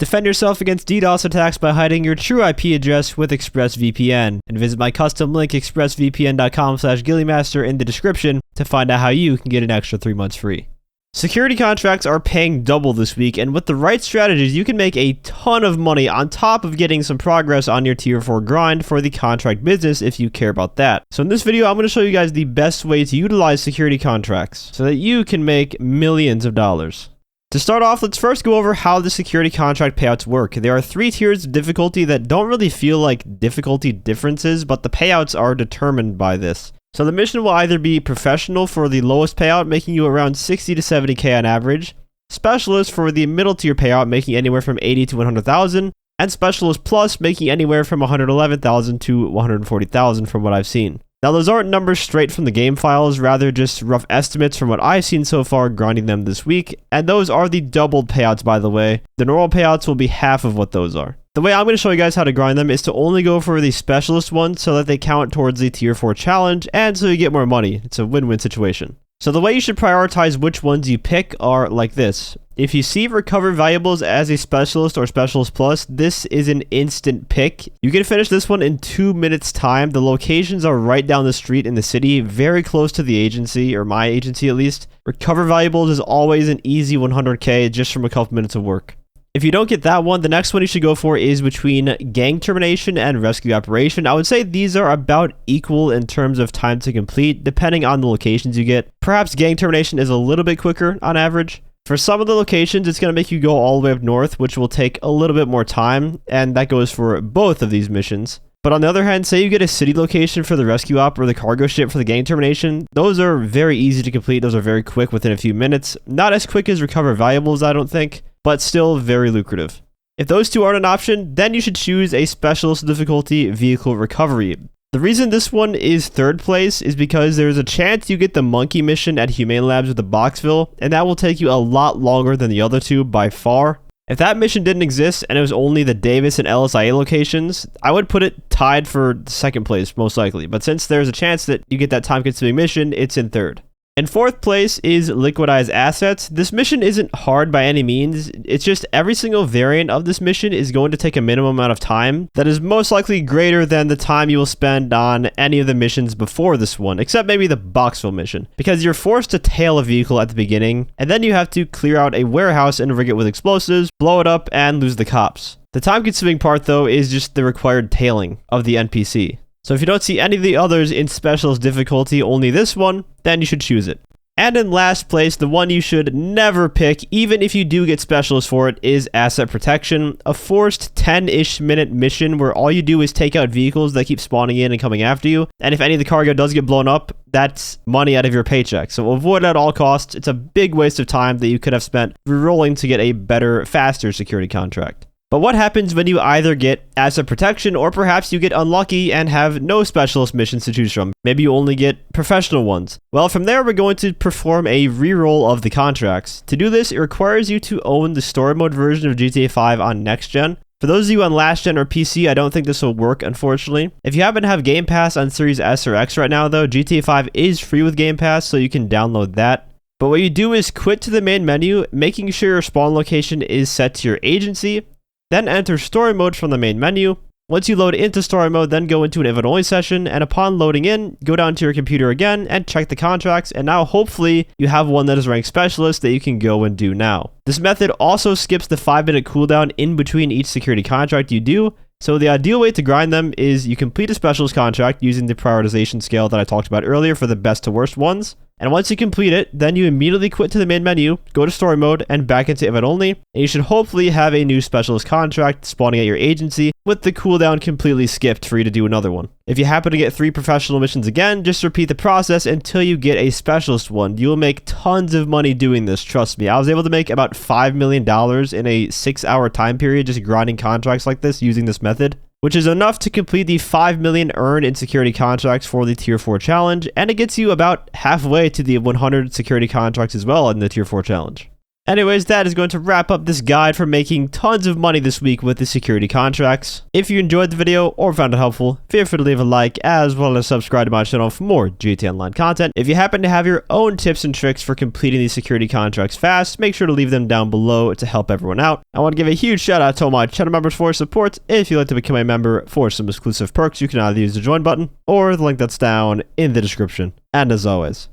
Defend yourself against DDoS attacks by hiding your true IP address with ExpressVPN, and visit my custom link expressvpn.com/ghilliemaster in the description to find out how you can get an extra 3 months free. Security contracts are paying double this week, and with the right strategies, you can make a ton of money on top of getting some progress on your tier 4 grind for the contract business if you care about that. So in this video, I'm going to show you guys the best way to utilize security contracts so that you can make millions of dollars. To start off, let's first go over how the security contract payouts work. There are 3 tiers of difficulty that don't really feel like difficulty differences, but the payouts are determined by this. So the mission will either be professional for the lowest payout, making you around 60 to 70k on average, specialist for the middle tier payout, making anywhere from 80 to 100,000, and specialist plus, making anywhere from 111,000 to 140,000 from what I've seen. Now those aren't numbers straight from the game files, rather just rough estimates from what I've seen so far grinding them this week, and those are the doubled payouts, by the way. The normal payouts will be half of what those are. The way I'm going to show you guys how to grind them is to only go for the specialist ones so that they count towards the tier 4 challenge and so you get more money. It's a win-win situation. So the way you should prioritize which ones you pick are like this. If you see recover valuables as a specialist or specialist plus, this is an instant pick. You can finish this one in 2 minutes time. The locations are right down the street in the city, very close to the agency, or my agency at least. Recover valuables is always an easy 100k just from a couple minutes of work. If you don't get that one, the next one you should go for is between gang termination and rescue operation. I would say these are about equal in terms of time to complete, depending on the locations you get. Perhaps gang termination is a little bit quicker on average. For some of the locations, it's going to make you go all the way up north, which will take a little bit more time, and that goes for both of these missions. But on the other hand, say you get a city location for the rescue op or the cargo ship for the gang termination, those are very easy to complete. Those are very quick within a few minutes. Not as quick as recover valuables, I don't think, but still very lucrative. If those two aren't an option, then you should choose a specialist difficulty vehicle recovery. The reason this one is 3rd place is because there's a chance you get the monkey mission at Humane Labs with the Boxville, and that will take you a lot longer than the other two by far. If that mission didn't exist and it was only the Davis and LSIA locations, I would put it tied for 2nd place most likely, but since there's a chance that you get that time-consuming mission, it's in 3rd. In 4th place is Liquidize Assets. This mission isn't hard by any means, it's just every single variant of this mission is going to take a minimum amount of time that is most likely greater than the time you will spend on any of the missions before this one, except maybe the Boxville mission, because you're forced to tail a vehicle at the beginning, and then you have to clear out a warehouse and rig it with explosives, blow it up, and lose the cops. The time-consuming part, though, is just the required tailing of the NPC. So if you don't see any of the others in specialist difficulty, only this one, then you should choose it. And in last place, the one you should never pick, even if you do get specialist for it, is Asset Protection, a forced 10-ish minute mission where all you do is take out vehicles that keep spawning in and coming after you, and if any of the cargo does get blown up, that's money out of your paycheck. So avoid it at all costs. It's a big waste of time that you could have spent re-rolling to get a better, faster security contract. But what happens when you either get asset protection or perhaps you get unlucky and have no specialist missions to choose from? Maybe you only get professional ones. Well, from there, we're going to perform a reroll of the contracts. To do this, it requires you to own the story mode version of GTA 5 on next gen. For those of you on last gen or PC, I don't think this will work, unfortunately. If you happen to have Game Pass on Series S or X right now, though, GTA 5 is free with Game Pass, so you can download that. But what you do is quit to the main menu, making sure your spawn location is set to your agency. Then enter story mode from the main menu. Once you load into story mode, then go into an invite only session, and upon loading in, go down to your computer again and check the contracts, and now hopefully you have one that is ranked specialist that you can go and do now. This method also skips the 5-minute cooldown in between each security contract you do, so the ideal way to grind them is you complete a specialist contract using the prioritization scale that I talked about earlier for the best to worst ones. And once you complete it, then you immediately quit to the main menu, go to story mode, and back into invite only, and you should hopefully have a new specialist contract spawning at your agency with the cooldown completely skipped for you to do another one. If you happen to get 3 professional missions again, just repeat the process until you get a specialist one. You will make tons of money doing this, trust me. I was able to make about $5 million in a 6-hour time period just grinding contracts like this using this method, which is enough to complete the $5 million earned in security contracts for the Tier 4 challenge, and it gets you about halfway to the 100 security contracts as well in the Tier 4 challenge. Anyways, that is going to wrap up this guide for making tons of money this week with the security contracts. If you enjoyed the video or found it helpful, feel free to leave a like as well as subscribe to my channel for more GTA Online content. If you happen to have your own tips and tricks for completing these security contracts fast, make sure to leave them down below to help everyone out. I want to give a huge shout out to all my channel members for support. If you'd like to become a member for some exclusive perks, you can either use the join button or the link that's down in the description. And as always,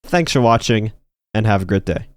thanks for watching and have a great day.